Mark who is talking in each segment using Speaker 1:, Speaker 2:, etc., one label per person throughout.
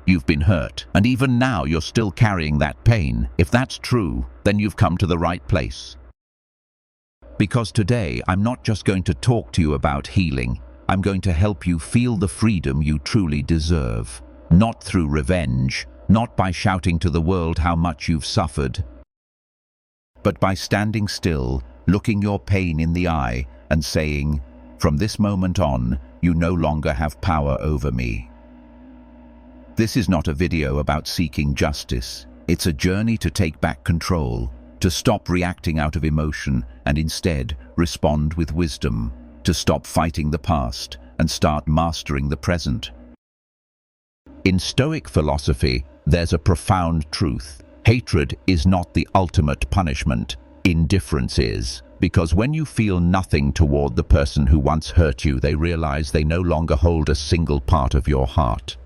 Speaker 1: You've been hurt, and even now you're still carrying that pain. If that's true, then you've come to the right place. Because today, I'm not just going to talk to you about healing. I'm going to help you feel the freedom you truly deserve. Not through revenge, not by shouting to the world how much you've suffered, but by standing still, looking your pain in the eye, and saying, "From this moment on, you no longer have power over me." This is not a video about seeking justice. It's a journey to take back control, to stop reacting out of emotion and instead respond with wisdom, to stop fighting the past and start mastering the present. In Stoic philosophy, there's a profound truth. Hatred is not the ultimate punishment. Indifference is. Because when you feel nothing toward the person who once hurt you, they realize they no longer hold a single part of your heart.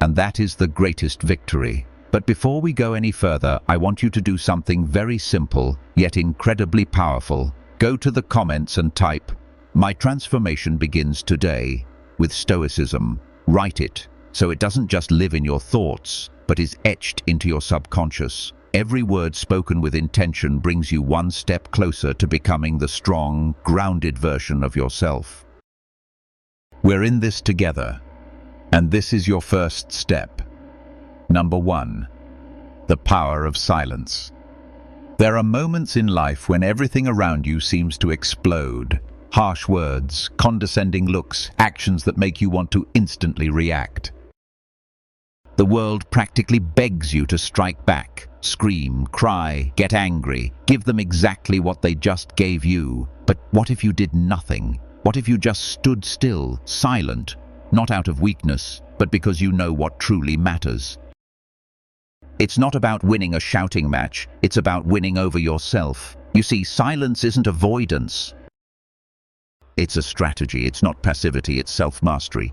Speaker 1: And that is the greatest victory. But before we go any further, I want you to do something very simple, yet incredibly powerful. Go to the comments and type, "My transformation begins today," with Stoicism. Write it, so it doesn't just live in your thoughts, but is etched into your subconscious. Every word spoken with intention brings you one step closer to becoming the strong, grounded version of yourself. We're in this together. And this is your first step. Number 1. The power of silence. There are moments in life when everything around you seems to explode. Harsh words, condescending looks, actions that make you want to instantly react. The world practically begs you to strike back, scream, cry, get angry, give them exactly what they just gave you. But what if you did nothing? What if you just stood still, silent? Not out of weakness, but because you know what truly matters. It's not about winning a shouting match, it's about winning over yourself. You see, silence isn't avoidance. It's a strategy, it's not passivity, it's self-mastery.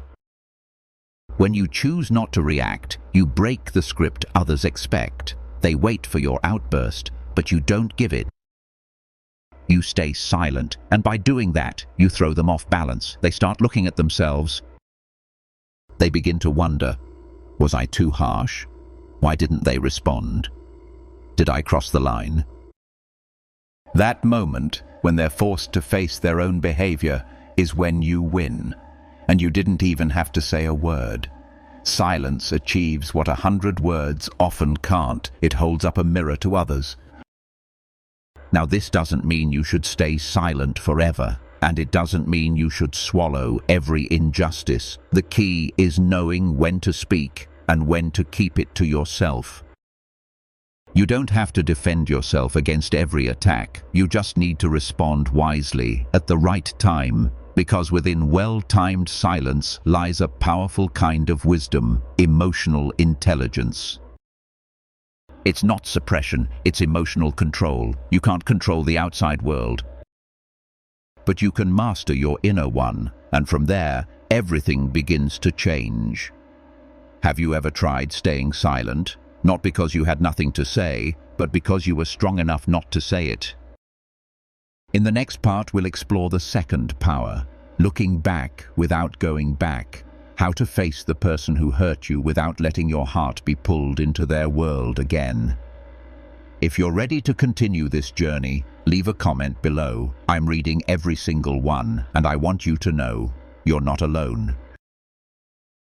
Speaker 1: When you choose not to react, you break the script others expect. They wait for your outburst, but you don't give it. You stay silent, and by doing that, you throw them off balance. They start looking at themselves. They begin to wonder, was I too harsh? Why didn't they respond? Did I cross the line? That moment, when they're forced to face their own behavior, is when you win. And you didn't even have to say a word. Silence achieves what 100 words often can't. It holds up a mirror to others. Now, this doesn't mean you should stay silent forever. And it doesn't mean you should swallow every injustice. The key is knowing when to speak and when to keep it to yourself. You don't have to defend yourself against every attack. You just need to respond wisely at the right time, because within well-timed silence lies a powerful kind of wisdom, emotional intelligence. It's not suppression, it's emotional control. You can't control the outside world, but you can master your inner one, and from there, everything begins to change. Have you ever tried staying silent? Not because you had nothing to say, but because you were strong enough not to say it. In the next part, we'll explore the second power, looking back without going back. How to face the person who hurt you without letting your heart be pulled into their world again. If you're ready to continue this journey, leave a comment below. I'm reading every single one, and I want you to know you're not alone.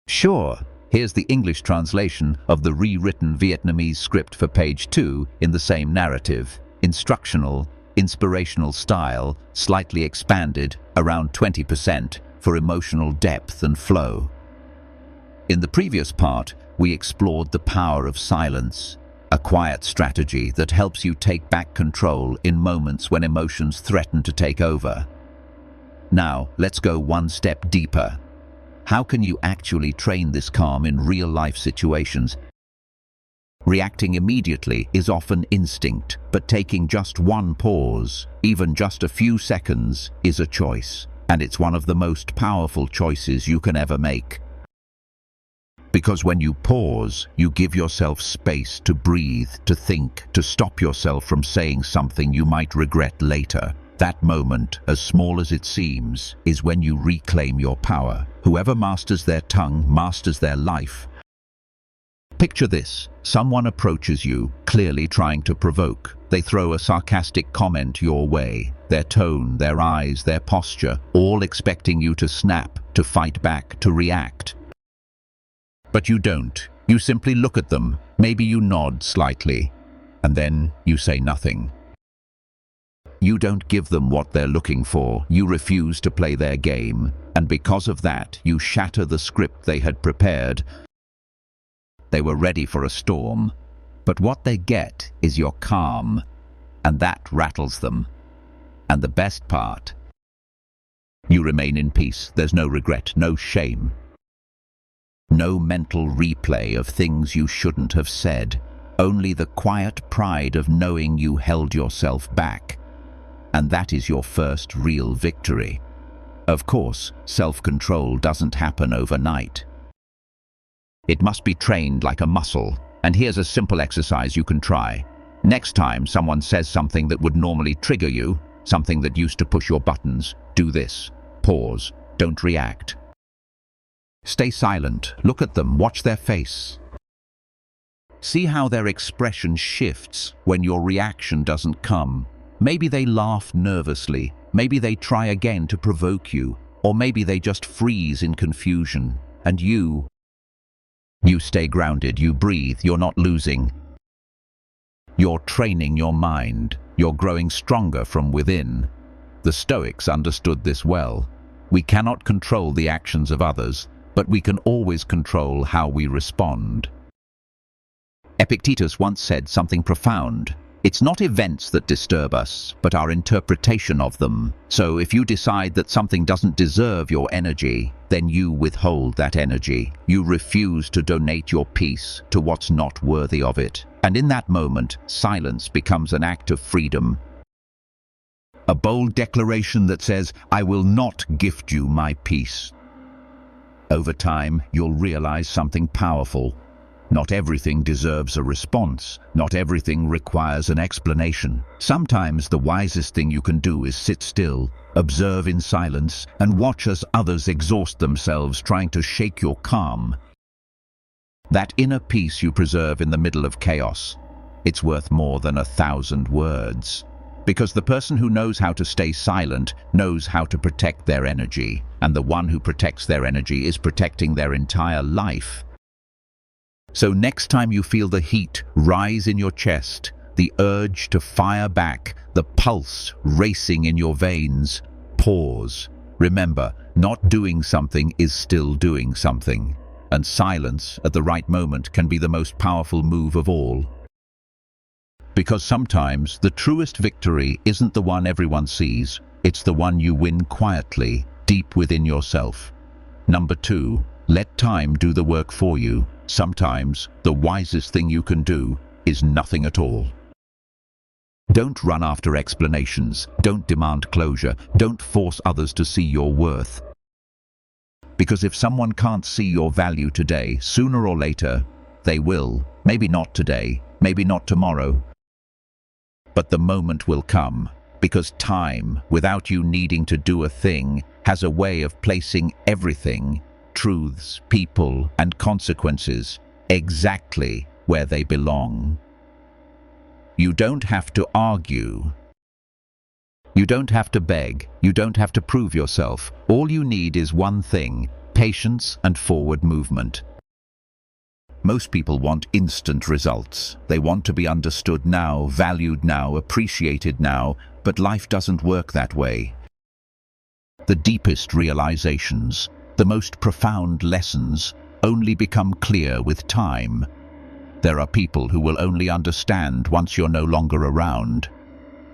Speaker 1: Sure, here's the English translation of the rewritten Vietnamese script for page 2 in the same narrative. Instructional, inspirational style, slightly expanded, around 20%, for emotional depth and flow. In the previous part, we explored the power of silence. A quiet strategy that helps you take back control in moments when emotions threaten to take over. Now, let's go one step deeper. How can you actually train this calm in real-life situations? Reacting immediately is often instinct, but taking just one pause, even just a few seconds, is a choice. And it's one of the most powerful choices you can ever make. Because when you pause, you give yourself space to breathe, to think, to stop yourself from saying something you might regret later. That moment, as small as it seems, is when you reclaim your power. Whoever masters their tongue masters their life. Picture this. Someone approaches you, clearly trying to provoke. They throw a sarcastic comment your way. Their tone, their eyes, their posture, all expecting you to snap, to fight back, to react. But you don't. You simply look at them. Maybe you nod slightly. And then you say nothing. You don't give them what they're looking for. You refuse to play their game. And because of that, you shatter the script they had prepared. They were ready for a storm. But what they get is your calm. And that rattles them. And the best part, you remain in peace. There's no regret, no shame. No mental replay of things you shouldn't have said. Only the quiet pride of knowing you held yourself back. And that is your first real victory. Of course, self-control doesn't happen overnight. It must be trained like a muscle. And here's a simple exercise you can try. Next time someone says something that would normally trigger you, something that used to push your buttons, do this. Pause. Don't react. Stay silent. Look at them. Watch their face. See how their expression shifts when your reaction doesn't come. Maybe they laugh nervously. Maybe they try again to provoke you. Or maybe they just freeze in confusion. And you stay grounded. You breathe. You're not losing. You're training your mind. You're growing stronger from within. The Stoics understood this well. We cannot control the actions of others, but we can always control how we respond. Epictetus once said something profound. It's not events that disturb us, but our interpretation of them. So if you decide that something doesn't deserve your energy, then you withhold that energy. You refuse to donate your peace to what's not worthy of it. And in that moment, silence becomes an act of freedom. A bold declaration that says, I will not gift you my peace. Over time, you'll realize something powerful. Not everything deserves a response. Not everything requires an explanation. Sometimes the wisest thing you can do is sit still, observe in silence, and watch as others exhaust themselves trying to shake your calm. That inner peace you preserve in the middle of chaos, it's worth more than 1,000 words. Because the person who knows how to stay silent knows how to protect their energy, and the one who protects their energy is protecting their entire life. So next time you feel the heat rise in your chest, the urge to fire back, the pulse racing in your veins, pause. Remember, not doing something is still doing something. And silence at the right moment can be the most powerful move of all. Because sometimes the truest victory isn't the one everyone sees, it's the one you win quietly, deep within yourself. Number 2, let time do the work for you. Sometimes the wisest thing you can do is nothing at all. Don't run after explanations. Don't demand closure. Don't force others to see your worth. Because if someone can't see your value today, sooner or later, they will. Maybe not today, maybe not tomorrow. But the moment will come, because time, without you needing to do a thing, has a way of placing everything, truths, people, and consequences, exactly where they belong. You don't have to argue. You don't have to beg. You don't have to prove yourself. All you need is one thing: patience and forward movement. Most people want instant results. They want to be understood now, valued now, appreciated now, but life doesn't work that way. The deepest realizations, the most profound lessons, only become clear with time. There are people who will only understand once you're no longer around.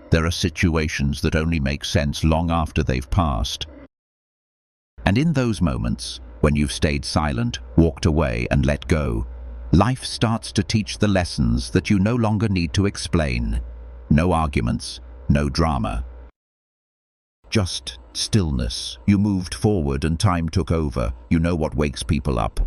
Speaker 1: There are situations that only make sense long after they've passed. And in those moments, when you've stayed silent, walked away, and let go, life starts to teach the lessons that you no longer need to explain. No arguments, no drama. Just stillness. You moved forward and time took over. You know what wakes people up.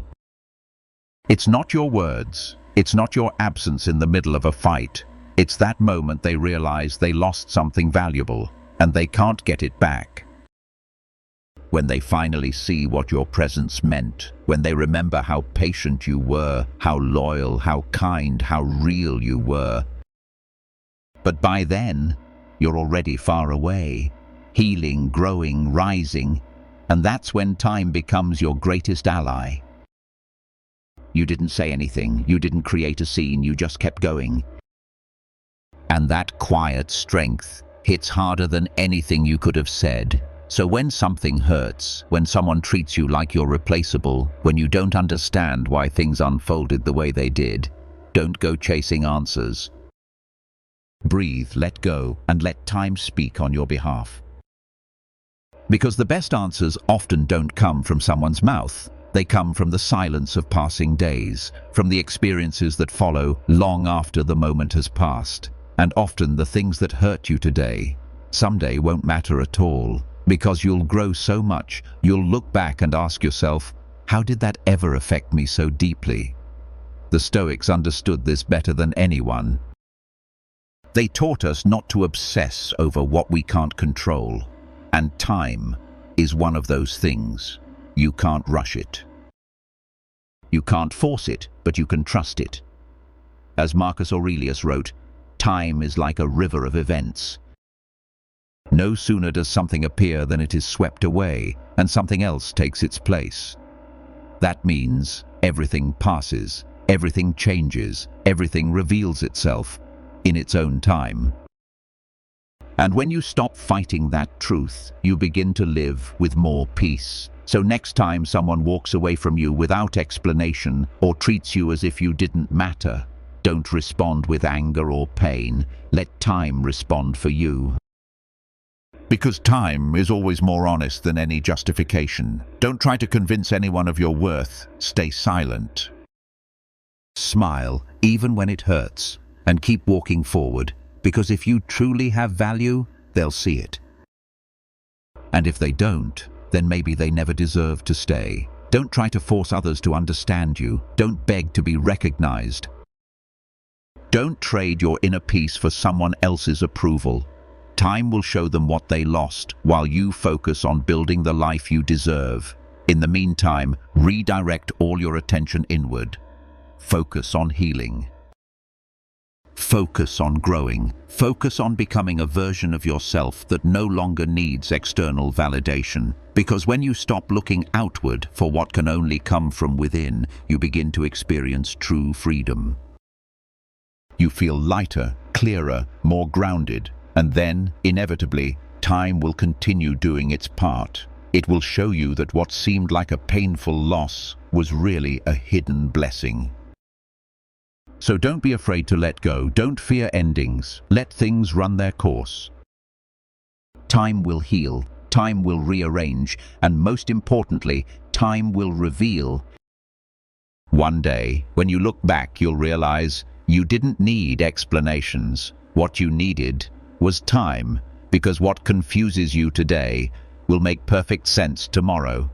Speaker 1: It's not your words. It's not your absence in the middle of a fight. It's that moment they realize they lost something valuable, and they can't get it back. when they finally see what your presence meant, when they remember how patient you were, how loyal, how kind, how real you were. But by then, you're already far away, healing, growing, rising, and that's when time becomes your greatest ally. You didn't say anything, you didn't create a scene, you just kept going. And that quiet strength hits harder than anything you could have said. So when something hurts, when someone treats you like you're replaceable, when you don't understand why things unfolded the way they did, don't go chasing answers. Breathe, let go, and let time speak on your behalf. Because the best answers often don't come from someone's mouth. They come from the silence of passing days, from the experiences that follow long after the moment has passed. And often the things that hurt you today, someday won't matter at all, because you'll grow so much, you'll look back and ask yourself, how did that ever affect me so deeply? The Stoics understood this better than anyone. They taught us not to obsess over what we can't control, and time is one of those things. You can't rush it. You can't force it, but you can trust it. As Marcus Aurelius wrote, time is like a river of events. No sooner does something appear than it is swept away, and something else takes its place. That means everything passes, everything changes, everything reveals itself in its own time. And when you stop fighting that truth, you begin to live with more peace. So next time someone walks away from you without explanation or treats you as if you didn't matter, don't respond with anger or pain. Let time respond for you. Because time is always more honest than any justification. Don't try to convince anyone of your worth. Stay silent. Smile, even when it hurts, and keep walking forward, because if you truly have value, they'll see it. And if they don't, then maybe they never deserve to stay. Don't try to force others to understand you. Don't beg to be recognized. Don't trade your inner peace for someone else's approval. Time will show them what they lost, while you focus on building the life you deserve. In the meantime, redirect all your attention inward. Focus on healing. Focus on growing. Focus on becoming a version of yourself that no longer needs external validation. Because when you stop looking outward for what can only come from within, you begin to experience true freedom. You feel lighter, clearer, more grounded, and then, inevitably, time will continue doing its part. It will show you that what seemed like a painful loss was really a hidden blessing. So don't be afraid to let go. Don't fear endings. Let things run their course. Time will heal, time will rearrange, and most importantly, time will reveal. One day, when you look back, you'll realize you didn't need explanations. What you needed was time, because what confuses you today will make perfect sense tomorrow.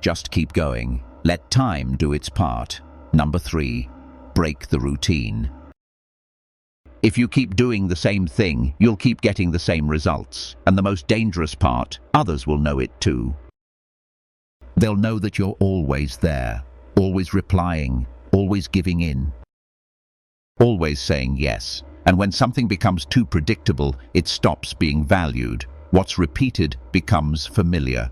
Speaker 1: Just keep going. Let time do its part. Number 3. Break the routine. If you keep doing the same thing, you'll keep getting the same results. And the most dangerous part, others will know it too. They'll know that you're always there, always replying, always giving in, always saying yes. And when something becomes too predictable, it stops being valued. What's repeated becomes familiar.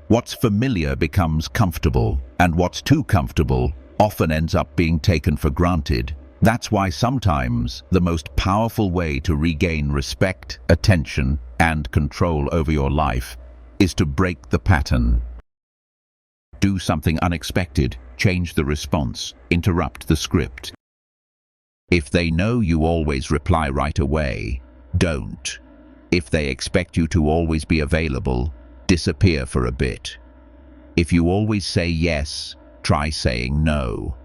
Speaker 1: What's familiar becomes comfortable, and what's too comfortable often ends up being taken for granted. That's why sometimes the most powerful way to regain respect, attention, and control over your life is to break the pattern. Do something unexpected, change the response, interrupt the script. If they know you always reply right away, don't. If they expect you to always be available, disappear for a bit. If you always say yes, try saying no.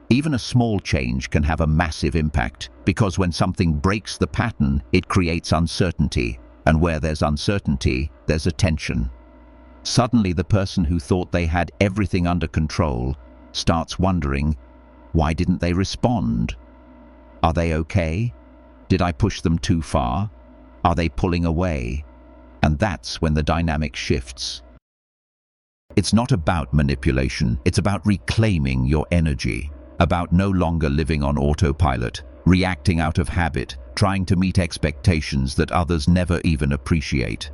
Speaker 1: Even a small change can have a massive impact, because when something breaks the pattern, it creates uncertainty, and where there's uncertainty, there's a tension. Suddenly the person who thought they had everything under control starts wondering, why didn't they respond? Are they okay? Did I push them too far? Are they pulling away? And that's when the dynamic shifts. It's not about manipulation, it's about reclaiming your energy, about no longer living on autopilot, reacting out of habit, trying to meet expectations that others never even appreciate.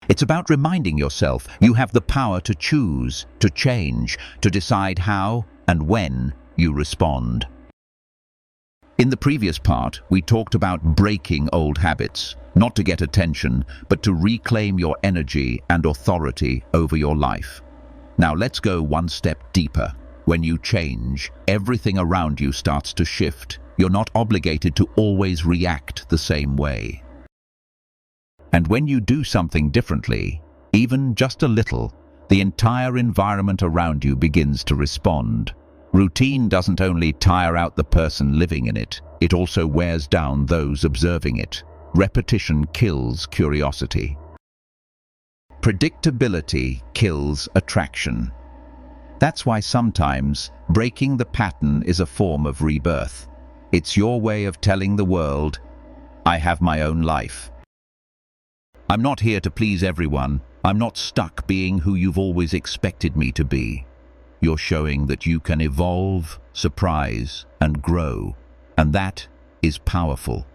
Speaker 1: It's about reminding yourself you have the power to choose, to change, to decide how and when you respond. In the previous part, we talked about breaking old habits, not to get attention, but to reclaim your energy and authority over your life. Now let's go one step deeper. When you change, everything around you starts to shift. You're not obligated to always react the same way. And when you do something differently, even just a little, the entire environment around you begins to respond. Routine doesn't only tire out the person living in it, it also wears down those observing it. Repetition kills curiosity. Predictability kills attraction. That's why sometimes breaking the pattern is a form of rebirth. It's your way of telling the world, I have my own life. I'm not here to please everyone. I'm not stuck being who you've always expected me to be. You're showing that you can evolve, surprise, and grow. And that is powerful.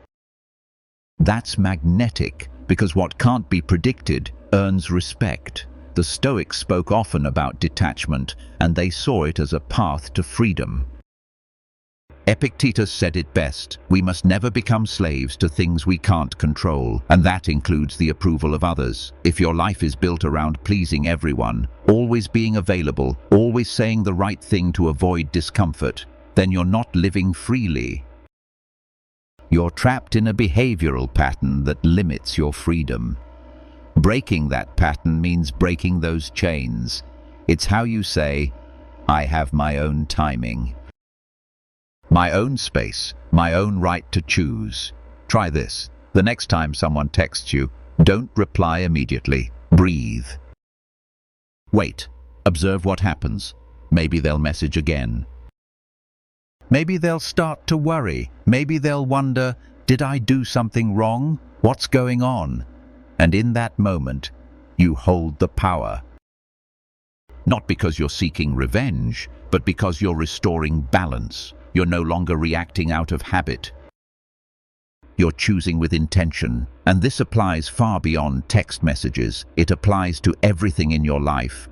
Speaker 1: That's magnetic, because what can't be predicted earns respect. The Stoics spoke often about detachment, and they saw it as a path to freedom. Epictetus said it best, we must never become slaves to things we can't control, and that includes the approval of others. If your life is built around pleasing everyone, always being available, always saying the right thing to avoid discomfort, then you're not living freely. You're trapped in a behavioral pattern that limits your freedom. Breaking that pattern means breaking those chains. It's how you say, I have my own timing. My own space, my own right to choose. Try this. The next time someone texts you, don't reply immediately. Breathe. Wait. Observe what happens. Maybe they'll message again. Maybe they'll start to worry. Maybe they'll wonder, did I do something wrong? What's going on? And in that moment, you hold the power. Not because you're seeking revenge, but because you're restoring balance. You're no longer reacting out of habit. You're choosing with intention, and this applies far beyond text messages. It applies to everything in your life.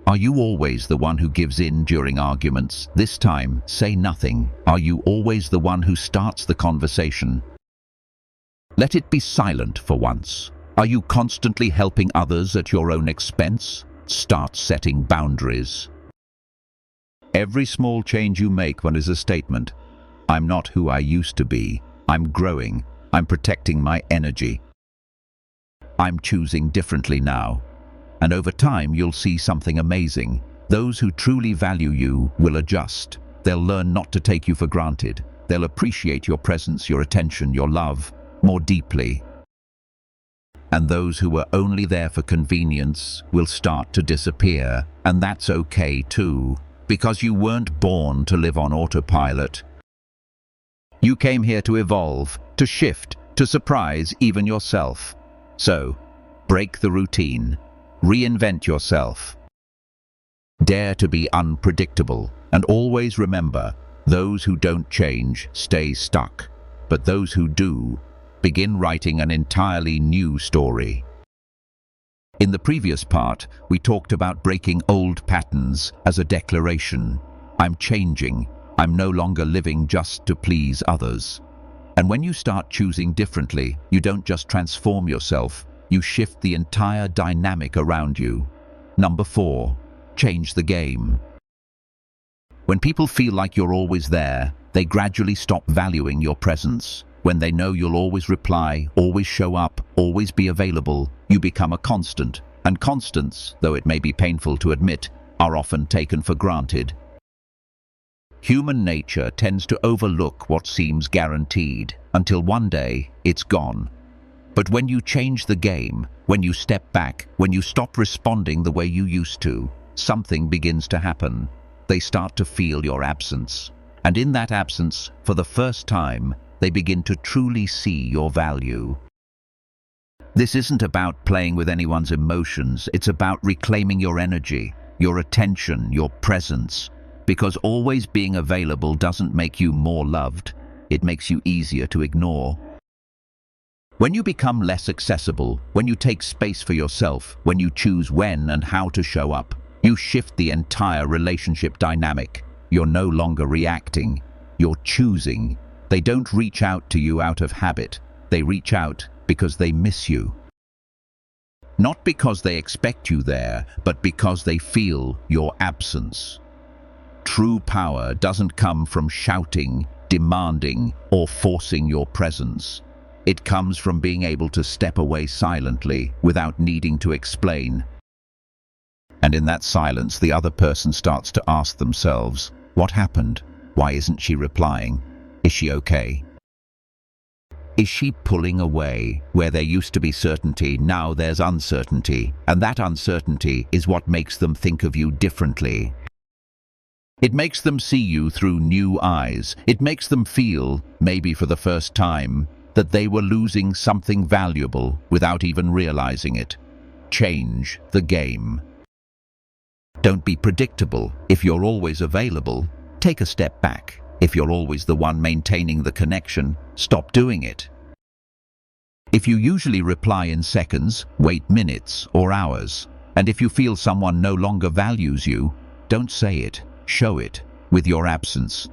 Speaker 1: Are you always the one who gives in during arguments? This time, say nothing. Are you always the one who starts the conversation? Let it be silent for once. Are you constantly helping others at your own expense? Start setting boundaries. Every small change you make is a statement. I'm not who I used to be. I'm growing. I'm protecting my energy. I'm choosing differently now. And over time, you'll see something amazing. Those who truly value you will adjust. They'll learn not to take you for granted. They'll appreciate your presence, your attention, your love more deeply. And those who were only there for convenience will start to disappear. And that's okay too. Because you weren't born to live on autopilot. You came here to evolve, to shift, to surprise even yourself. So, break the routine. Reinvent yourself. Dare to be unpredictable. And always remember, those who don't change stay stuck. But those who do, begin writing an entirely new story. In the previous part, we talked about breaking old patterns as a declaration. I'm changing. I'm no longer living just to please others. And when you start choosing differently, you don't just transform yourself, you shift the entire dynamic around you. Number 4, change the game. When people feel like you're always there, they gradually stop valuing your presence. When they know you'll always reply, always show up, always be available, you become a constant. And constants, though it may be painful to admit, are often taken for granted. Human nature tends to overlook what seems guaranteed, until one day it's gone. But when you change the game, when you step back, when you stop responding the way you used to, something begins to happen. They start to feel your absence. And in that absence, for the first time, they begin to truly see your value. This isn't about playing with anyone's emotions, it's about reclaiming your energy, your attention, your presence. Because always being available doesn't make you more loved, it makes you easier to ignore. When you become less accessible, when you take space for yourself, when you choose when and how to show up, you shift the entire relationship dynamic. You're no longer reacting, you're choosing. They don't reach out to you out of habit, they reach out because they miss you. Not because they expect you there, but because they feel your absence. True power doesn't come from shouting, demanding, or forcing your presence. It comes from being able to step away silently without needing to explain. And in that silence, the other person starts to ask themselves, what happened? Why isn't she replying? Is she okay? Is she pulling away? Where there used to be certainty, now there's uncertainty. And that uncertainty is what makes them think of you differently. It makes them see you through new eyes. It makes them feel, maybe for the first time, that they were losing something valuable without even realizing it. Change the game. Don't be predictable. If you're always available, take a step back. If you're always the one maintaining the connection, stop doing it. If you usually reply in seconds, wait minutes or hours. And if you feel someone no longer values you, don't say it, show it with your absence.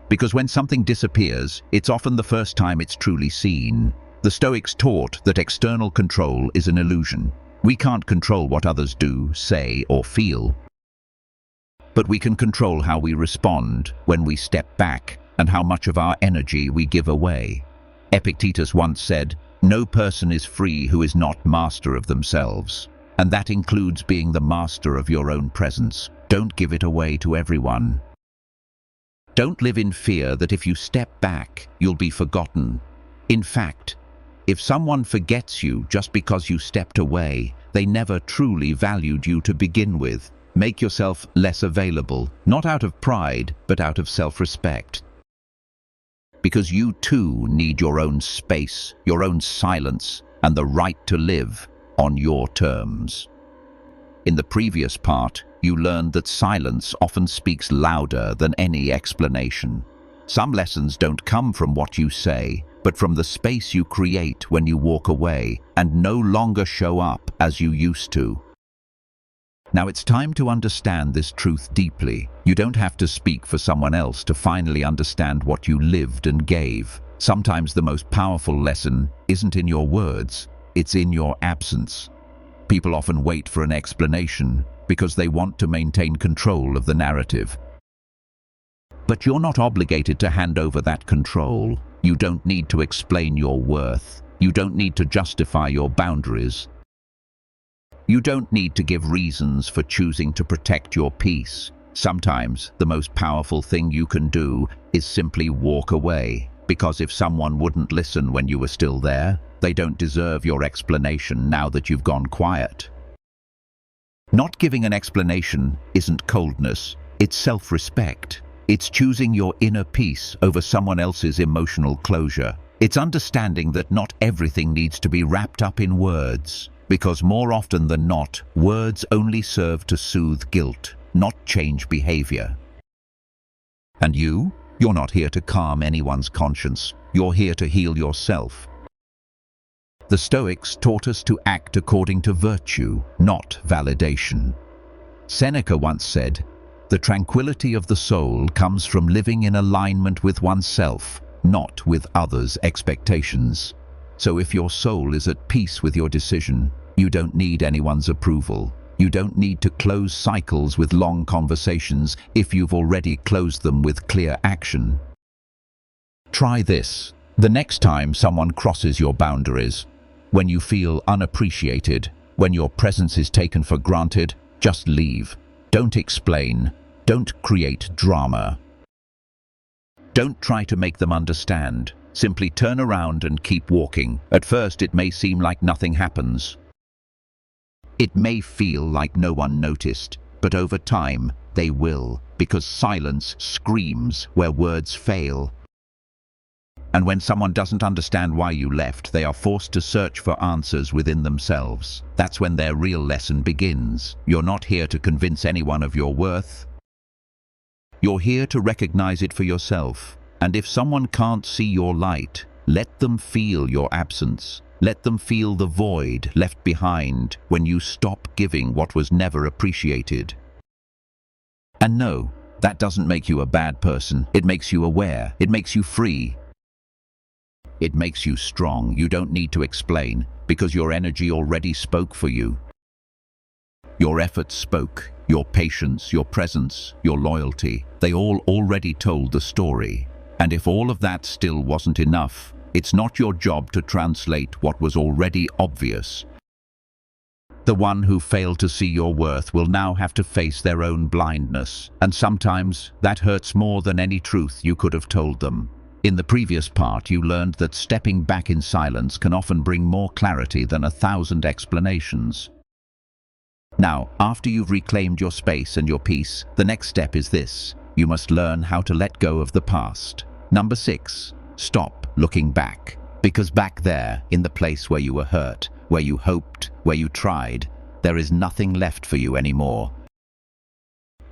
Speaker 1: Because when something disappears, it's often the first time it's truly seen. The Stoics taught that external control is an illusion. We can't control what others do, say, or feel. But we can control how we respond when we step back and how much of our energy we give away. Epictetus once said, "No person is free who is not master of themselves." And that includes being the master of your own presence. Don't give it away to everyone. Don't live in fear that if you step back, you'll be forgotten. In fact, if someone forgets you just because you stepped away, they never truly valued you to begin with. Make yourself less available, not out of pride, but out of self-respect. Because you too need your own space, your own silence, and the right to live on your terms. In the previous part, you learned that silence often speaks louder than any explanation. Some lessons don't come from what you say, but from the space you create when you walk away and no longer show up as you used to. Now it's time to understand this truth deeply. You don't have to speak for someone else to finally understand what you lived and gave. Sometimes the most powerful lesson isn't in your words, it's in your absence. People often wait for an explanation because they want to maintain control of the narrative. But you're not obligated to hand over that control. You don't need to explain your worth. You don't need to justify your boundaries. You don't need to give reasons for choosing to protect your peace. Sometimes the most powerful thing you can do is simply walk away, because if someone wouldn't listen when you were still there, they don't deserve your explanation now that you've gone quiet. Not giving an explanation isn't coldness, it's self-respect. It's choosing your inner peace over someone else's emotional closure. It's understanding that not everything needs to be wrapped up in words. Because more often than not, words only serve to soothe guilt, not change behavior. And you're not here to calm anyone's conscience. You're here to heal yourself. The Stoics taught us to act according to virtue, not validation. Seneca once said, "The tranquility of the soul comes from living in alignment with oneself, not with others' expectations." So if your soul is at peace with your decision, you don't need anyone's approval. You don't need to close cycles with long conversations if you've already closed them with clear action. Try this. The next time someone crosses your boundaries, when you feel unappreciated, when your presence is taken for granted, just leave. Don't explain. Don't create drama. Don't try to make them understand. Simply turn around and keep walking. At first, it may seem like nothing happens. It may feel like no one noticed, but over time, they will, because silence screams where words fail. And when someone doesn't understand why you left, they are forced to search for answers within themselves. That's when their real lesson begins. You're not here to convince anyone of your worth. You're here to recognize it for yourself. And if someone can't see your light, let them feel your absence. Let them feel the void left behind when you stop giving what was never appreciated. And no, that doesn't make you a bad person. It makes you aware. It makes you free. It makes you strong. You don't need to explain, because your energy already spoke for you. Your efforts spoke, your patience, your presence, your loyalty. They all already told the story. And if all of that still wasn't enough, it's not your job to translate what was already obvious. The one who failed to see your worth will now have to face their own blindness, and sometimes that hurts more than any truth you could have told them. In the previous part, you learned that stepping back in silence can often bring more clarity than 1,000 explanations. Now, after you've reclaimed your space and your peace, the next step is this. You must learn how to let go of the past. Number 6, stop looking back. Because back there, in the place where you were hurt, where you hoped, where you tried, there is nothing left for you anymore.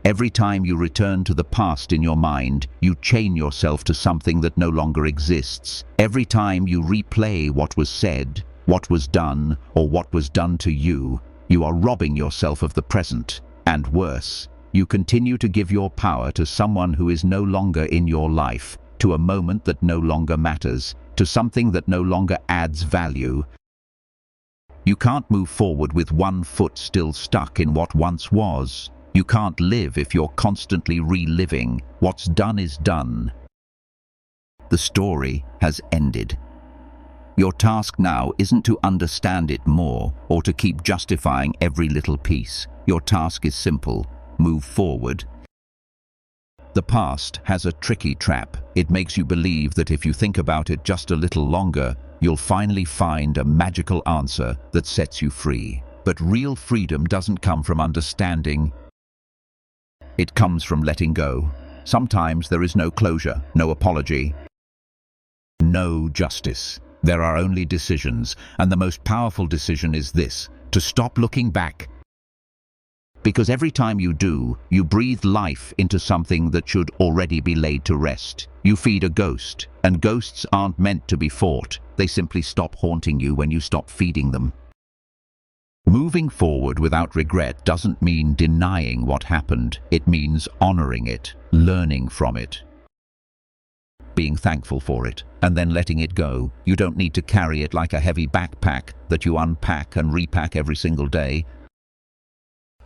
Speaker 1: Every time you return to the past in your mind, you chain yourself to something that no longer exists. Every time you replay what was said, what was done, or what was done to you, you are robbing yourself of the present. And worse, you continue to give your power to someone who is no longer in your life, to a moment that no longer matters, to something that no longer adds value. You can't move forward with one foot still stuck in what once was. You can't live if you're constantly reliving. What's done is done. The story has ended. Your task now isn't to understand it more or to keep justifying every little piece. Your task is simple. Move forward. The past has a tricky trap. It makes you believe that if you think about it just a little longer, you'll finally find a magical answer that sets you free. But real freedom doesn't come from understanding. It comes from letting go. Sometimes there is no closure, no apology, no justice. There are only decisions, and the most powerful decision is this: to stop looking back. Because every time you do, you breathe life into something that should already be laid to rest. You feed a ghost, and ghosts aren't meant to be fought. They simply stop haunting you when you stop feeding them. Moving forward without regret doesn't mean denying what happened. It means honoring it, learning from it, being thankful for it, and then letting it go. You don't need to carry it like a heavy backpack that you unpack and repack every single day.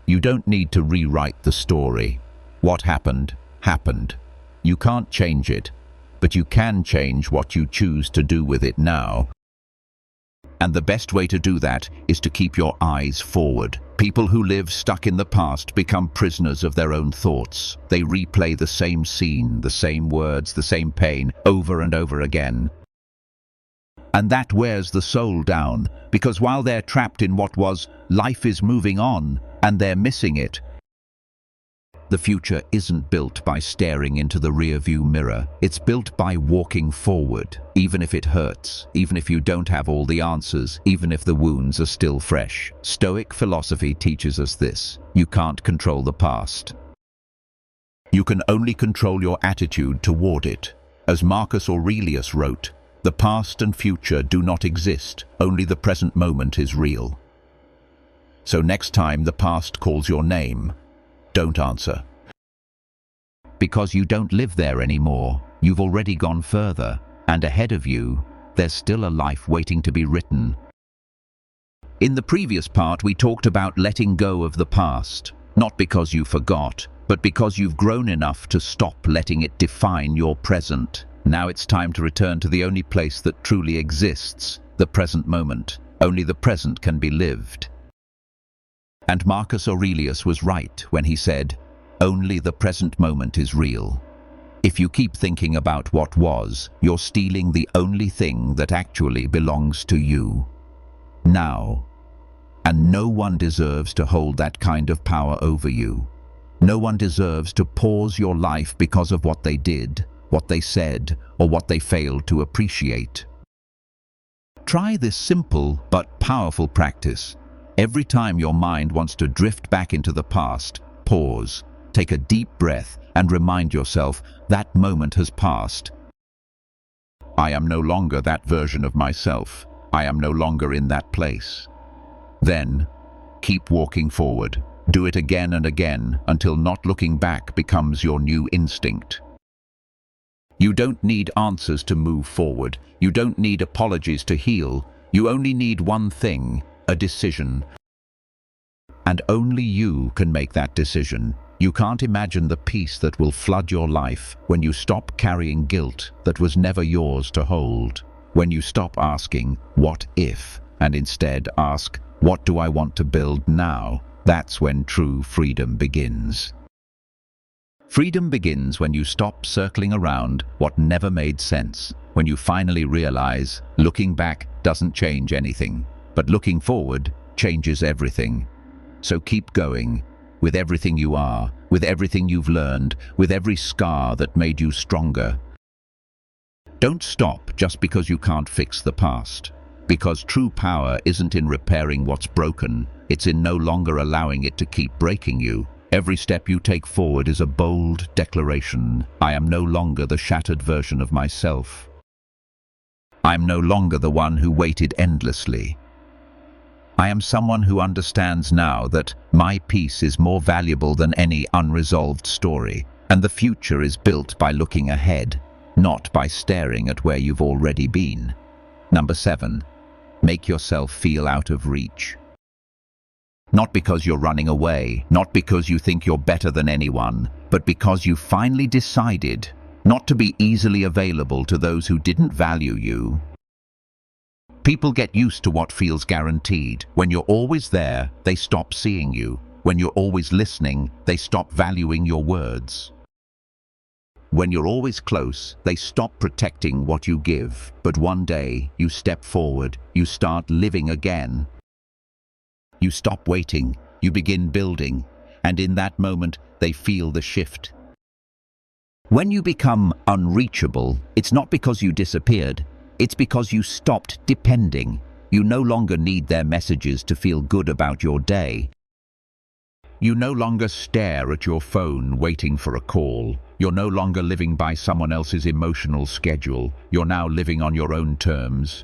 Speaker 1: You don't need to rewrite the story. What happened, happened. You can't change it, but you can change what you choose to do with it now. And the best way to do that is to keep your eyes forward. People who live stuck in the past become prisoners of their own thoughts. They replay the same scene, the same words, the same pain, over and over again. And that wears the soul down, because while they're trapped in what was, life is moving on, and they're missing it. The future isn't built by staring into the rearview mirror. It's built by walking forward, even if it hurts, even if you don't have all the answers, even if the wounds are still fresh. Stoic philosophy teaches us this: you can't control the past. You can only control your attitude toward it. As Marcus Aurelius wrote, the past and future do not exist, only the present moment is real. So next time the past calls your name, don't answer. Because you don't live there anymore. You've already gone further, and ahead of you, there's still a life waiting to be written. In the previous part, we talked about letting go of the past, not because you forgot, but because you've grown enough to stop letting it define your present. Now it's time to return to the only place that truly exists, the present moment. Only the present can be lived. And Marcus Aurelius was right when he said, only the present moment is real. If you keep thinking about what was, you're stealing the only thing that actually belongs to you. Now. And no one deserves to hold that kind of power over you. No one deserves to pause your life because of what they did, what they said, or what they failed to appreciate. Try this simple but powerful practice. Every time your mind wants to drift back into the past, pause, take a deep breath, and remind yourself that moment has passed. I am no longer that version of myself. I am no longer in that place. Then, keep walking forward. Do it again and again until not looking back becomes your new instinct. You don't need answers to move forward. You don't need apologies to heal. You only need one thing, a decision. And only you can make that decision. You can't imagine the peace that will flood your life when you stop carrying guilt that was never yours to hold. When you stop asking, what if, and instead ask, what do I want to build now? That's when true freedom begins. Freedom begins when you stop circling around what never made sense, when you finally realize looking back doesn't change anything, but looking forward changes everything. So keep going, with everything you are, with everything you've learned, with every scar that made you stronger. Don't stop just because you can't fix the past, because true power isn't in repairing what's broken, it's in no longer allowing it to keep breaking you. Every step you take forward is a bold declaration. I am no longer the shattered version of myself. I'm no longer the one who waited endlessly. I am someone who understands now that my peace is more valuable than any unresolved story, and the future is built by looking ahead, not by staring at where you've already been. Number 7, make yourself feel out of reach. Not because you're running away, not because you think you're better than anyone, but because you finally decided not to be easily available to those who didn't value you. People get used to what feels guaranteed. When you're always there, they stop seeing you. When you're always listening, they stop valuing your words. When you're always close, they stop protecting what you give. But one day, you step forward, you start living again. You stop waiting, you begin building, and in that moment, they feel the shift. When you become unreachable, it's not because you disappeared, it's because you stopped depending. You no longer need their messages to feel good about your day. You no longer stare at your phone waiting for a call. You're no longer living by someone else's emotional schedule. You're now living on your own terms.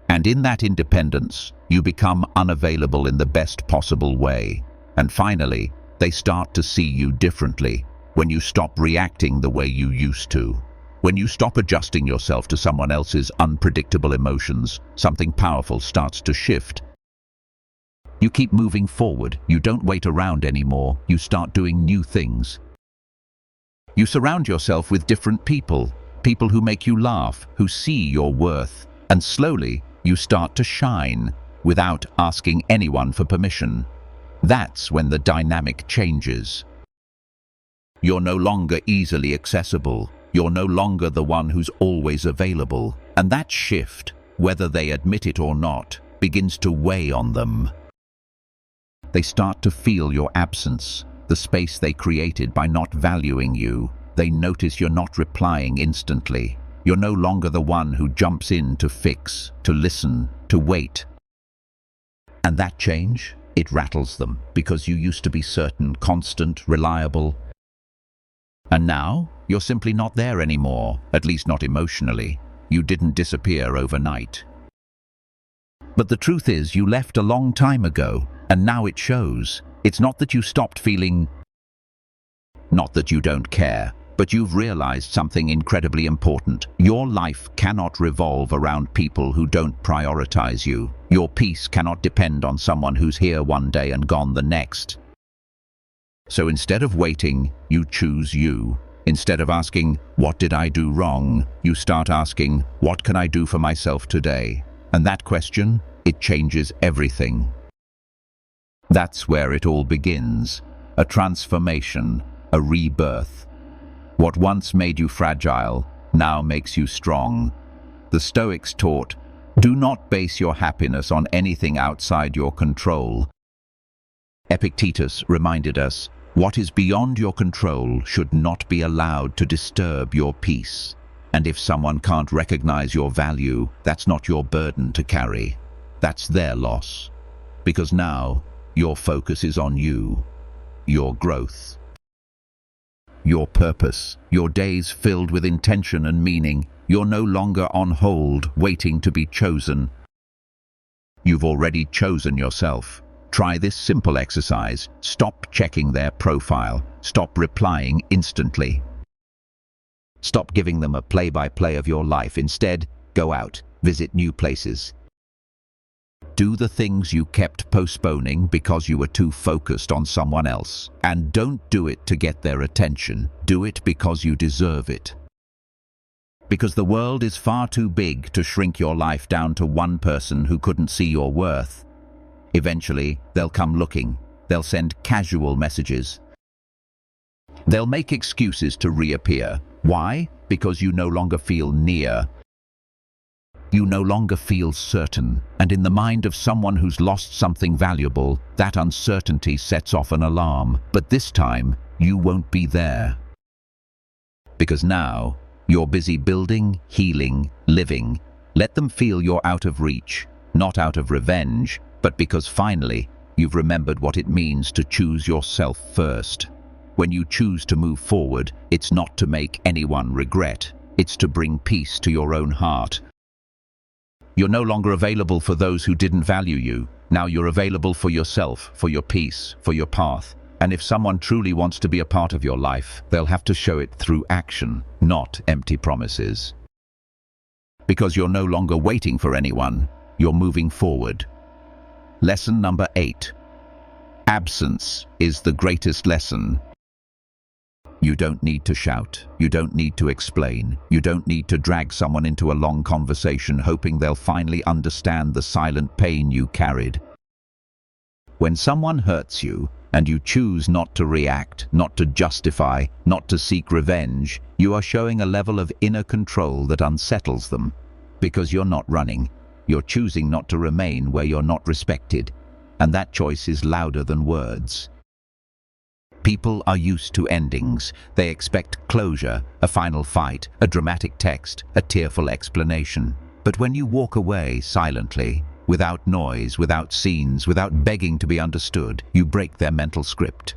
Speaker 1: And in that independence, you become unavailable in the best possible way. And finally, they start to see you differently when you stop reacting the way you used to. When you stop adjusting yourself to someone else's unpredictable emotions, something powerful starts to shift. You keep moving forward. You don't wait around anymore. You start doing new things. You surround yourself with different people, people who make you laugh, who see your worth, and slowly you start to shine without asking anyone for permission. That's when the dynamic changes. You're no longer easily accessible. You're no longer the one who's always available. And that shift, whether they admit it or not, begins to weigh on them. They start to feel your absence, the space they created by not valuing you. They notice you're not replying instantly. You're no longer the one who jumps in to fix, to listen, to wait. And that change, it rattles them, because you used to be certain, constant, reliable. And now, you're simply not there anymore, at least not emotionally. You didn't disappear overnight. But the truth is, you left a long time ago, and now it shows. It's not that you stopped feeling, not that you don't care, but you've realized something incredibly important. Your life cannot revolve around people who don't prioritize you. Your peace cannot depend on someone who's here one day and gone the next. So instead of waiting, you choose you. Instead of asking, what did I do wrong? You start asking, what can I do for myself today? And that question, it changes everything. That's where it all begins. A transformation, a rebirth. What once made you fragile, now makes you strong. The Stoics taught, do not base your happiness on anything outside your control. Epictetus reminded us, What is beyond your control should not be allowed to disturb your peace. And if someone can't recognize your value, that's not your burden to carry. That's their loss. Because now, your focus is on you, your growth, your purpose, your days filled with intention and meaning. You're no longer on hold, waiting to be chosen. You've already chosen yourself. Try this simple exercise. Stop checking their profile. Stop replying instantly. Stop giving them a play-by-play of your life. Instead, go out, visit new places. Do the things you kept postponing because you were too focused on someone else. And don't do it to get their attention. Do it because you deserve it. Because the world is far too big to shrink your life down to one person who couldn't see your worth. Eventually, they'll come looking. They'll send casual messages. They'll make excuses to reappear. Why? Because you no longer feel near. You no longer feel certain. And in the mind of someone who's lost something valuable, that uncertainty sets off an alarm. But this time, you won't be there. Because now, you're busy building, healing, living. Let them feel you're out of reach, not out of revenge, but because finally, you've remembered what it means to choose yourself first. When you choose to move forward, it's not to make anyone regret. It's to bring peace to your own heart. You're no longer available for those who didn't value you. Now you're available for yourself, for your peace, for your path. And if someone truly wants to be a part of your life, they'll have to show it through action, not empty promises. Because you're no longer waiting for anyone, you're moving forward. Lesson number 8. Absence is the greatest lesson. You don't need to shout. You don't need to explain. You don't need to drag someone into a long conversation hoping they'll finally understand the silent pain you carried. When someone hurts you, and you choose not to react, not to justify, not to seek revenge, you are showing a level of inner control that unsettles them. Because you're not running. You're choosing not to remain where you're not respected. And that choice is louder than words. People are used to endings. They expect closure, a final fight, a dramatic text, a tearful explanation. But when you walk away silently, without noise, without scenes, without begging to be understood, you break their mental script.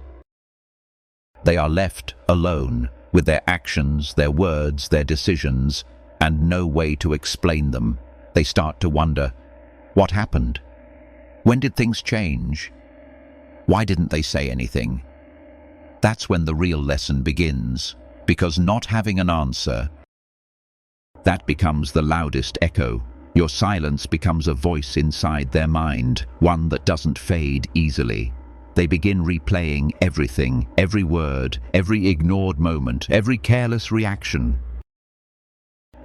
Speaker 1: They are left alone, with their actions, their words, their decisions, and no way to explain them. They start to wonder, what happened? When did things change? Why didn't they say anything? That's when the real lesson begins, because not having an answer, that becomes the loudest echo. Your silence becomes a voice inside their mind, one that doesn't fade easily. They begin replaying everything, every word, every ignored moment, every careless reaction.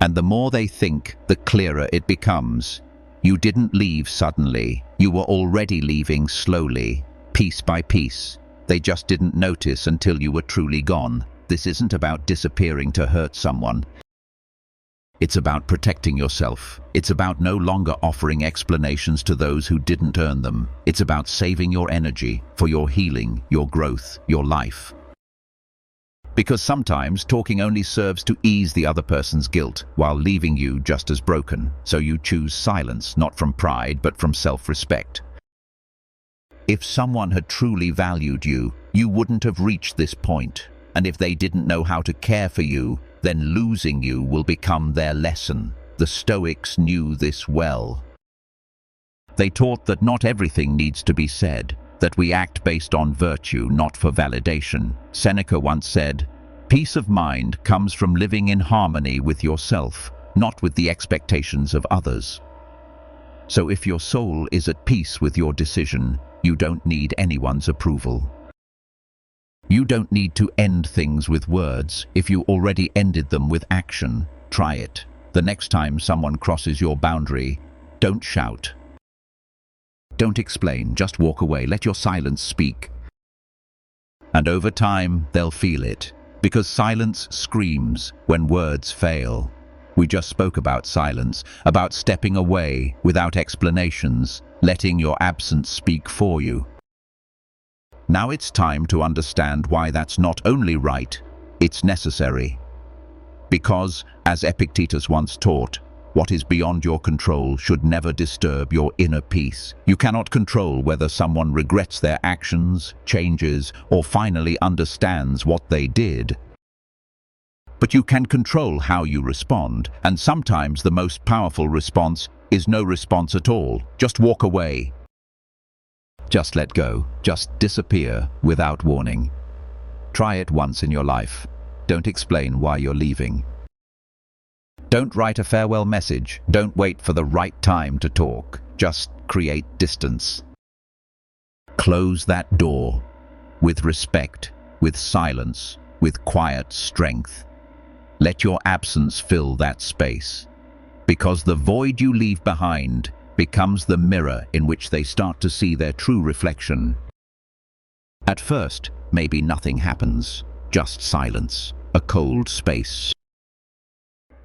Speaker 1: And the more they think, the clearer it becomes. You didn't leave suddenly. You were already leaving slowly, piece by piece. They just didn't notice until you were truly gone. This isn't about disappearing to hurt someone. It's about protecting yourself. It's about no longer offering explanations to those who didn't earn them. It's about saving your energy for your healing, your growth, your life. Because sometimes talking only serves to ease the other person's guilt while leaving you just as broken. So you choose silence, not from pride, but from self-respect. If someone had truly valued you, you wouldn't have reached this point. And if they didn't know how to care for you, then losing you will become their lesson. The Stoics knew this well. They taught that not everything needs to be said, that we act based on virtue, not for validation. Seneca once said, "Peace of mind comes from living in harmony with yourself, not with the expectations of others." So if your soul is at peace with your decision, you don't need anyone's approval. You don't need to end things with words if you already ended them with action. Try it. The next time someone crosses your boundary, don't shout. Don't explain, just walk away. Let your silence speak. And over time, they'll feel it. Because silence screams when words fail. We just spoke about silence, about stepping away without explanations, letting your absence speak for you. Now it's time to understand why that's not only right, it's necessary. Because, as Epictetus once taught, what is beyond your control should never disturb your inner peace. You cannot control whether someone regrets their actions, changes, or finally understands what they did. But you can control how you respond, and sometimes the most powerful response is no response at all. Just walk away. Just let go. Just disappear without warning. Try it once in your life. Don't explain why you're leaving. Don't write a farewell message. Don't wait for the right time to talk. Just create distance. Close that door with respect, with silence, with quiet strength. Let your absence fill that space, because the void you leave behind becomes the mirror in which they start to see their true reflection. At first, maybe nothing happens, just silence, a cold space.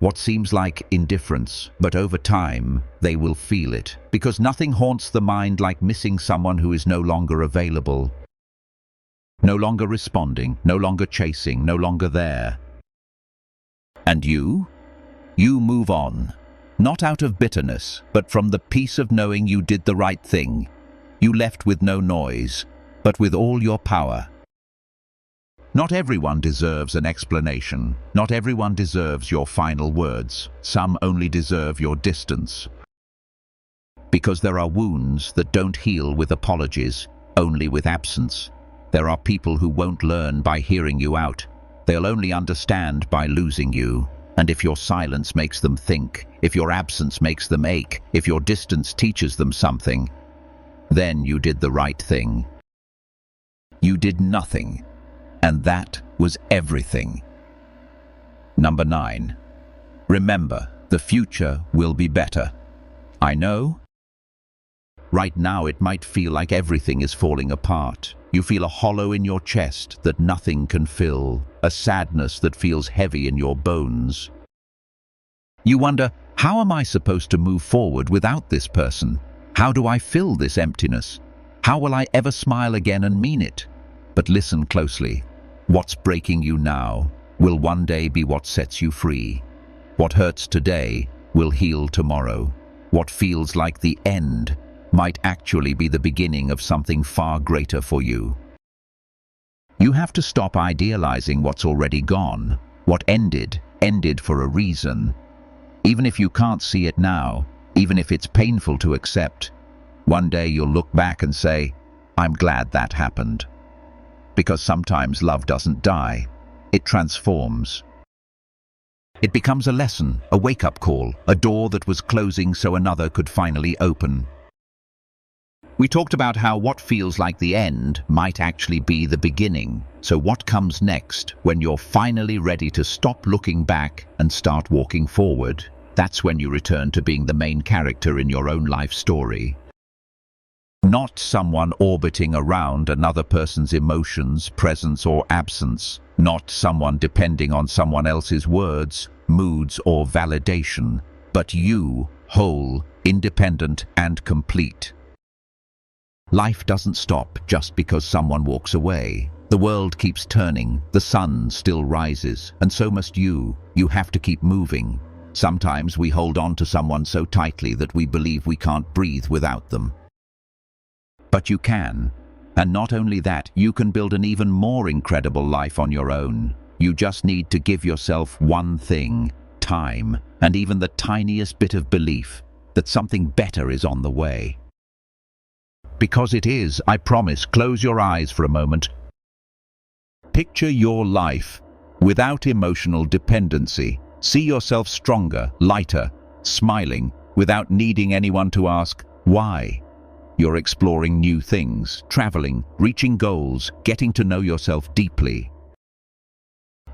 Speaker 1: What seems like indifference, but over time, they will feel it, because nothing haunts the mind like missing someone who is no longer available, no longer responding, no longer chasing, no longer there. And you? You move on, not out of bitterness, but from the peace of knowing you did the right thing. You left with no noise, but with all your power. Not everyone deserves an explanation. Not everyone deserves your final words. Some only deserve your distance. Because there are wounds that don't heal with apologies, only with absence. There are people who won't learn by hearing you out. They'll only understand by losing you. And if your silence makes them think, if your absence makes them ache, if your distance teaches them something, then you did the right thing. You did nothing. And that was everything. Number 9. Remember, the future will be better. I know. Right now it might feel like everything is falling apart. You feel a hollow in your chest that nothing can fill, a sadness that feels heavy in your bones. You wonder, how am I supposed to move forward without this person? How do I fill this emptiness? How will I ever smile again and mean it? But listen closely. What's breaking you now will one day be what sets you free. What hurts today will heal tomorrow. What feels like the end might actually be the beginning of something far greater for you. You have to stop idealizing what's already gone. What ended for a reason. Even if you can't see it now, even if it's painful to accept, one day you'll look back and say, I'm glad that happened. Because sometimes love doesn't die, it transforms. It becomes a lesson, a wake-up call, a door that was closing so another could finally open. We talked about how what feels like the end might actually be the beginning. So what comes next, when you're finally ready to stop looking back and start walking forward? That's when you return to being the main character in your own life story. Not someone orbiting around another person's emotions, presence or absence. Not someone depending on someone else's words, moods or validation. But you, whole, independent and complete. Life doesn't stop just because someone walks away. The world keeps turning, the sun still rises, and so must you. You have to keep moving. Sometimes we hold on to someone so tightly that we believe we can't breathe without them. But you can. And not only that, you can build an even more incredible life on your own. You just need to give yourself one thing, time, and even the tiniest bit of belief that something better is on the way. Because it is, I promise. Close your eyes for a moment. Picture your life without emotional dependency. See yourself stronger, lighter, smiling, without needing anyone to ask, why? You're exploring new things, traveling, reaching goals, getting to know yourself deeply.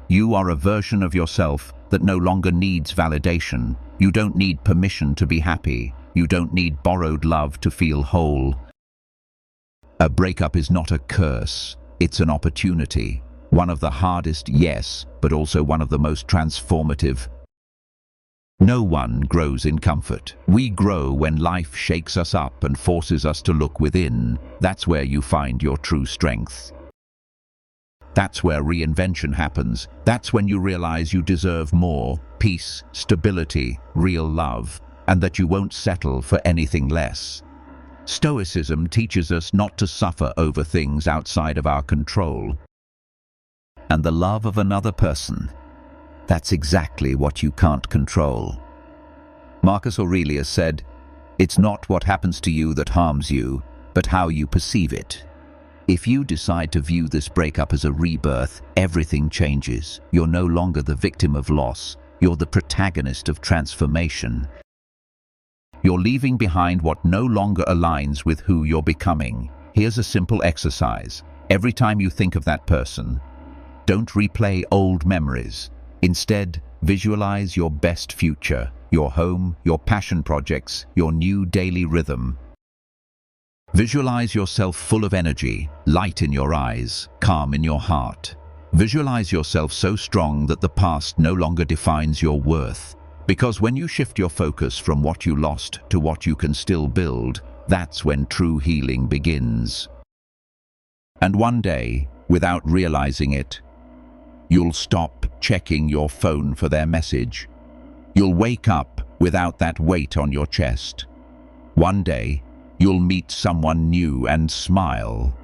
Speaker 1: You are a version of yourself that no longer needs validation. You don't need permission to be happy. You don't need borrowed love to feel whole. A breakup is not a curse. It's an opportunity. One of the hardest, yes, but also one of the most transformative. No one grows in comfort. We grow when life shakes us up and forces us to look within. That's where you find your true strength. That's where reinvention happens. That's when you realize you deserve more: peace, stability, real love, and that you won't settle for anything less. Stoicism teaches us not to suffer over things outside of our control. And the love of another person, that's exactly what you can't control. Marcus Aurelius said, "It's not what happens to you that harms you, but how you perceive it." If you decide to view this breakup as a rebirth, everything changes. You're no longer the victim of loss. You're the protagonist of transformation. You're leaving behind what no longer aligns with who you're becoming. Here's a simple exercise. Every time you think of that person, don't replay old memories. Instead, visualize your best future, your home, your passion projects, your new daily rhythm. Visualize yourself full of energy, light in your eyes, calm in your heart. Visualize yourself so strong that the past no longer defines your worth. Because when you shift your focus from what you lost to what you can still build, that's when true healing begins. And one day, without realizing it, you'll stop checking your phone for their message. You'll wake up without that weight on your chest. One day, you'll meet someone new and smile.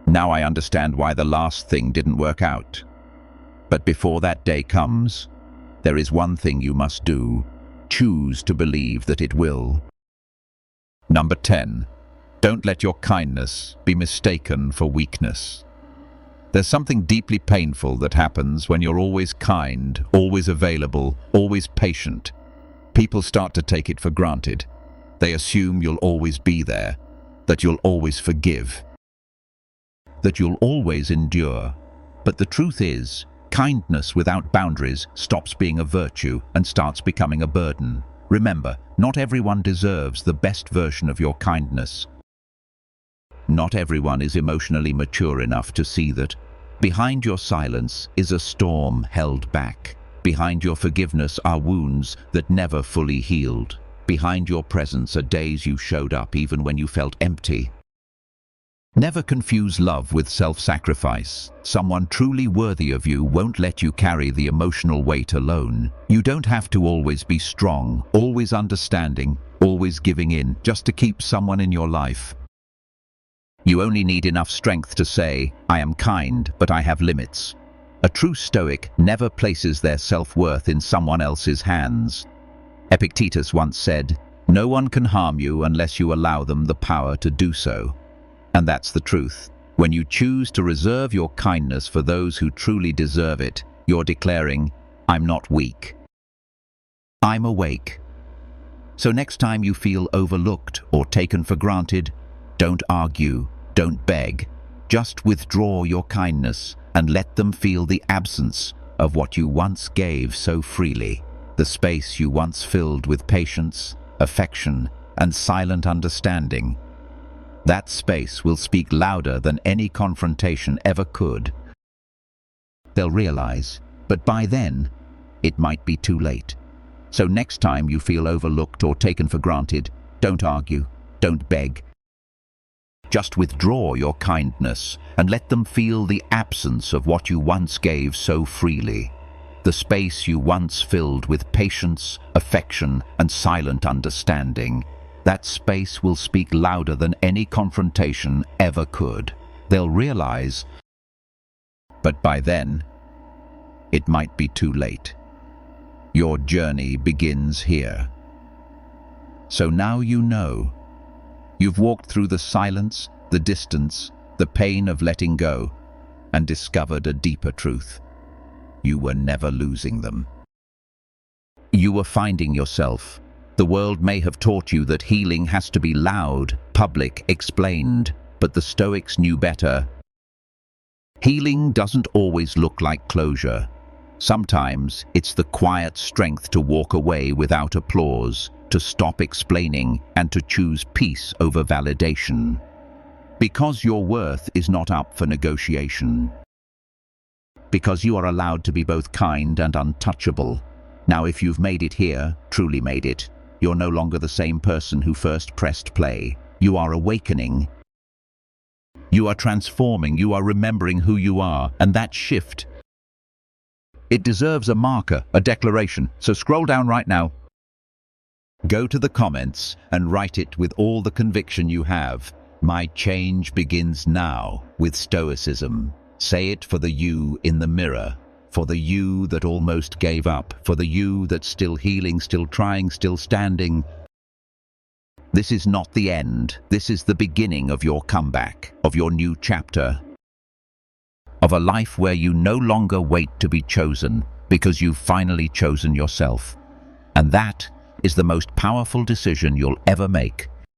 Speaker 1: Now I understand why the last thing didn't work out. But before that day comes, there is one thing you must do. Choose to believe that it will. Number 10. Don't let your kindness be mistaken for weakness. There's something deeply painful that happens when you're always kind, always available, always patient. People start to take it for granted. They assume you'll always be there, that you'll always forgive, that you'll always endure. But the truth is, kindness without boundaries stops being a virtue and starts becoming a burden. Remember, not everyone deserves the best version of your kindness. Not everyone is emotionally mature enough to see that behind your silence is a storm held back. Behind your forgiveness are wounds that never fully healed. Behind your presence are days you showed up even when you felt empty. Never confuse love with self-sacrifice. Someone truly worthy of you won't let you carry the emotional weight alone. You don't have to always be strong, always understanding, always giving in, just to keep someone in your life. You only need enough strength to say, "I am kind, but I have limits." A true Stoic never places their self-worth in someone else's hands. Epictetus once said, "No one can harm you unless you allow them the power to do so." And that's the truth. When you choose to reserve your kindness for those who truly deserve it, you're declaring, "I'm not weak. I'm awake." So next time you feel overlooked or taken for granted, don't argue, don't beg. Just withdraw your kindness and let them feel the absence of what you once gave so freely. The space you once filled with patience, affection, and silent understanding. That space will speak louder than any confrontation ever could. They'll realize, but by then, it might be too late. So next time you feel overlooked or taken for granted, don't argue, don't beg. Just withdraw your kindness and let them feel the absence of what you once gave so freely. The space you once filled with patience, affection, and silent understanding. That space will speak louder than any confrontation ever could. They'll realize, but by then, it might be too late. Your journey begins here. So now you know. You've walked through the silence, the distance, the pain of letting go, and discovered a deeper truth. You were never losing them. You were finding yourself. The world may have taught you that healing has to be loud, public, explained, but the Stoics knew better. Healing doesn't always look like closure. Sometimes it's the quiet strength to walk away without applause, to stop explaining, and to choose peace over validation. Because your worth is not up for negotiation. Because you are allowed to be both kind and untouchable. Now, if you've made it here, truly made it, you're no longer the same person who first pressed play. You are awakening. You are transforming. You are remembering who you are. And that shift, it deserves a marker, a declaration. So scroll down right now. Go to the comments and write it with all the conviction you have. My change begins now with Stoicism. Say it for the you in the mirror, for the you that almost gave up, for the you that's still healing, still trying, still standing. This is not the end. This is the beginning of your comeback, of your new chapter, of a life where you no longer wait to be chosen because you've finally chosen yourself. And that is the most powerful decision you'll ever make.